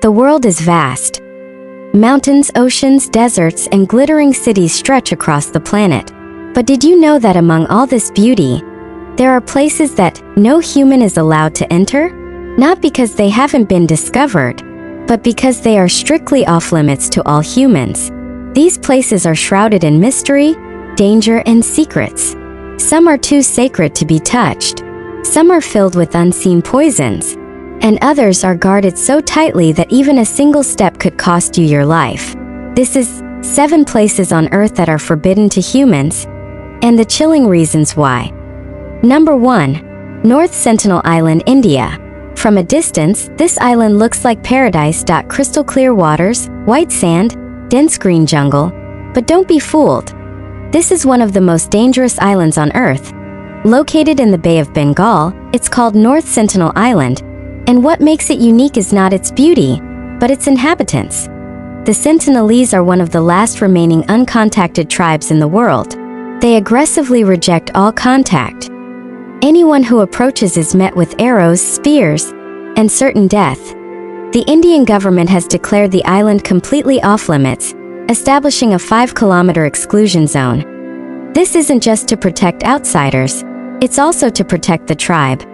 The world is vast. Mountains, oceans, deserts, and glittering cities stretch across the planet. But did you know that among all this beauty, there are places that no human is allowed to enter? Not because they haven't been discovered, but because they are strictly off-limits to all humans. These places are shrouded in mystery, danger, and secrets. Some are too sacred to be touched. Some are filled with unseen poisons, and others are guarded so tightly that even a single step could cost you your life. This is 7 places on Earth that are forbidden to humans, and the chilling reasons why. Number 1. North Sentinel Island, India. From a distance, this island looks like paradise. Crystal clear waters, white sand, dense green jungle. But don't be fooled. This is one of the most dangerous islands on Earth. Located in the Bay of Bengal, it's called North Sentinel Island, and what makes it unique is not its beauty, but its inhabitants. The Sentinelese are one of the last remaining uncontacted tribes in the world. They aggressively reject all contact. Anyone who approaches is met with arrows, spears, and certain death. The Indian government has declared the island completely off-limits, establishing a 5-kilometer exclusion zone. This isn't just to protect outsiders, it's also to protect the tribe.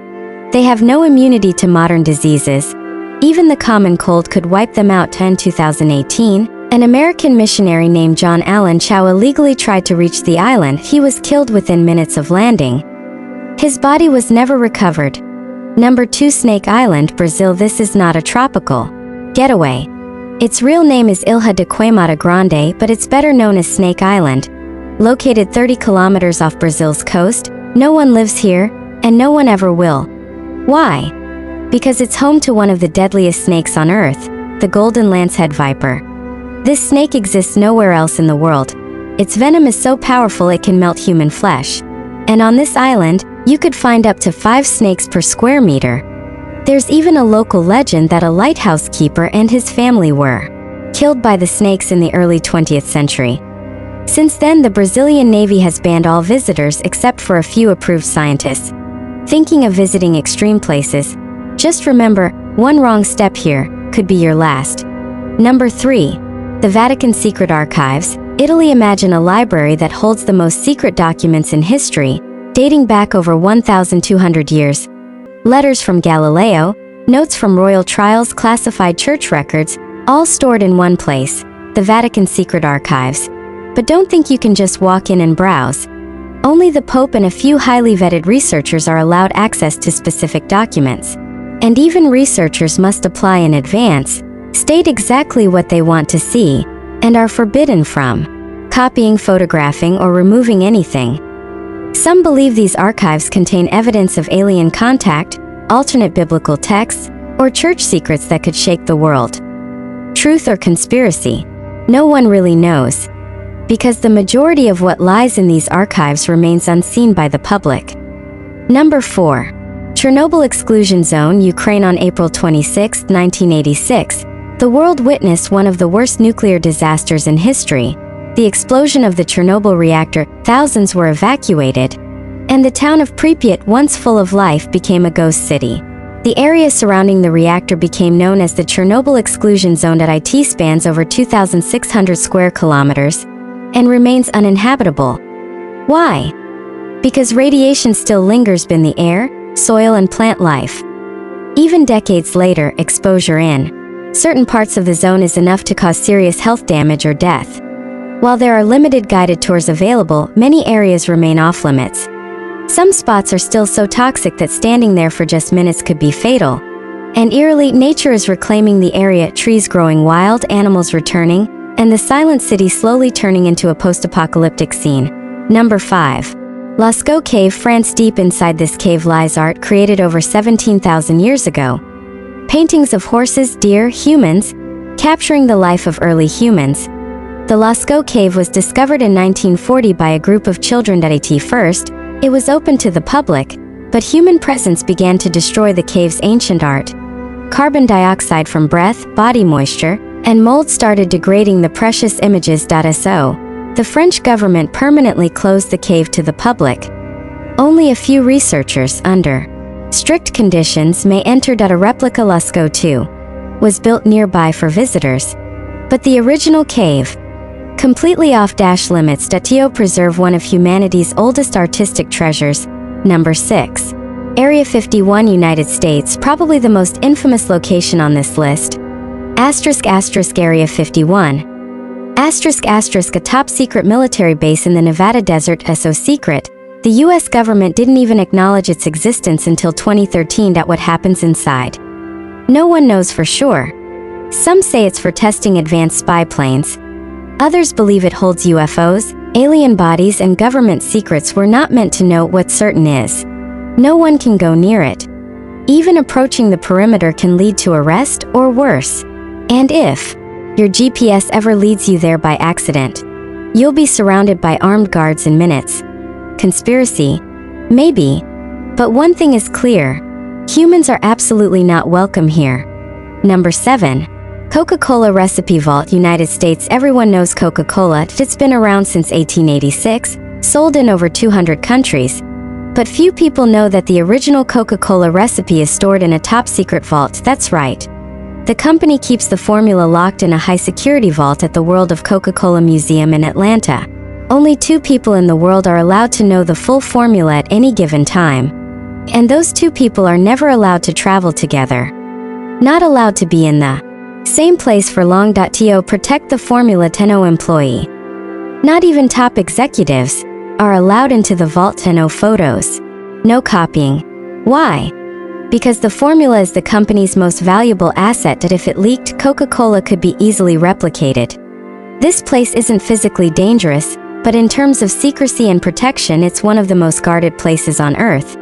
They have no immunity to modern diseases. Even the common cold could wipe them out. In 2018, an American missionary named John Allen Chow illegally tried to reach the island. He was killed within minutes of landing. His body was never recovered. Number 2. Snake Island, Brazil. This is not a tropical getaway. Its real name is Ilha de Queimada Grande, but it's better known as Snake Island. Located 30 kilometers off Brazil's coast, no one lives here, and no one ever will. Why? Because it's home to one of the deadliest snakes on Earth, the golden lancehead viper. This snake exists nowhere else in the world. Its venom is so powerful it can melt human flesh. And on this island, you could find up to 5 snakes per square meter. There's even a local legend that a lighthouse keeper and his family were killed by the snakes in the early 20th century. Since then, the Brazilian Navy has banned all visitors except for a few approved scientists. Thinking of visiting extreme places? Just remember, one wrong step here could be your last. Number 3. The Vatican Secret Archives, Italy. Imagine a library that holds the most secret documents in history, dating back over 1,200 years. Letters from Galileo, notes from royal trials, classified church records, all stored in one place, the Vatican Secret Archives. But don't think you can just walk in and browse. Only the Pope and a few highly vetted researchers are allowed access to specific documents. And even researchers must apply in advance, state exactly what they want to see, and are forbidden from copying, photographing, or removing anything. Some believe these archives contain evidence of alien contact, alternate biblical texts, or church secrets that could shake the world. Truth or conspiracy? No one really knows, because the majority of what lies in these archives remains unseen by the public. Number 4. Chernobyl Exclusion Zone, Ukraine. On April 26, 1986, the world witnessed one of the worst nuclear disasters in history, the explosion of the Chernobyl reactor. Thousands were evacuated, and the town of Pripyat, once full of life, became a ghost city. The area surrounding the reactor became known as the Chernobyl Exclusion Zone. It spans over 2,600 square kilometers and remains uninhabitable. Why? Because radiation still lingers in the air, soil, and plant life. Even decades later, exposure in certain parts of the zone is enough to cause serious health damage or death. While there are limited guided tours available, many areas remain off-limits. Some spots are still so toxic that standing there for just minutes could be fatal. And eerily, nature is reclaiming the area, trees growing wild, animals returning, and the silent city slowly turning into a post-apocalyptic scene. Number 5. Lascaux Cave, France. Deep inside this cave lies art created over 17,000 years ago. Paintings of horses, deer, humans, capturing the life of early humans. The Lascaux Cave was discovered in 1940 by a group of children. At first, it was open to the public, but human presence began to destroy the cave's ancient art. Carbon dioxide from breath, body moisture, and mold started degrading the precious images. So, the French government permanently closed the cave to the public. Only a few researchers, under strict conditions, may enter. A replica Lascaux II was built nearby for visitors. But the original cave, completely off-limits, to preserve one of humanity's oldest artistic treasures. Number 6. Area 51, United States, probably the most infamous location on this list. Area 51. A top-secret military base in the Nevada desert. So secret, the US government didn't even acknowledge its existence until 2013. What happens inside? No one knows for sure. Some say it's for testing advanced spy planes. Others believe it holds UFOs, alien bodies, and government secrets we're not meant to know. What's certain is, no one can go near it. Even approaching the perimeter can lead to arrest or worse. And if your GPS ever leads you there by accident, you'll be surrounded by armed guards in minutes. Conspiracy? Maybe. But one thing is clear. Humans are absolutely not welcome here. Number 7. Coca-Cola Recipe Vault, United States. Everyone knows Coca-Cola. It's been around since 1886, sold in over 200 countries. But few people know that the original Coca-Cola recipe is stored in a top-secret vault. That's right. The company keeps the formula locked in a high-security vault at the World of Coca-Cola Museum in Atlanta. Only 2 people in the world are allowed to know the full formula at any given time. And those 2 people are never allowed to travel together. Not allowed to be in the same place for long. To protect the formula. No employee, not even top executives, are allowed into the vault. No photos. No copying. Why? Because the formula is the company's most valuable asset. That if it leaked, Coca-Cola could be easily replicated. This place isn't physically dangerous, but in terms of secrecy and protection, it's one of the most guarded places on Earth.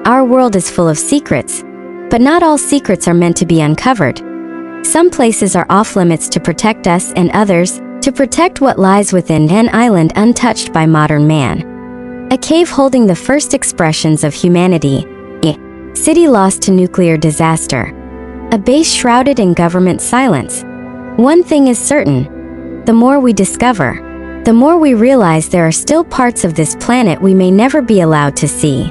Our world is full of secrets, but not all secrets are meant to be uncovered. Some places are off-limits to protect us, and others, to protect what lies within an island untouched by modern man. A cave holding the first expressions of humanity. A city lost to nuclear disaster. A base shrouded in government silence. One thing is certain. The more we discover, the more we realize there are still parts of this planet we may never be allowed to see.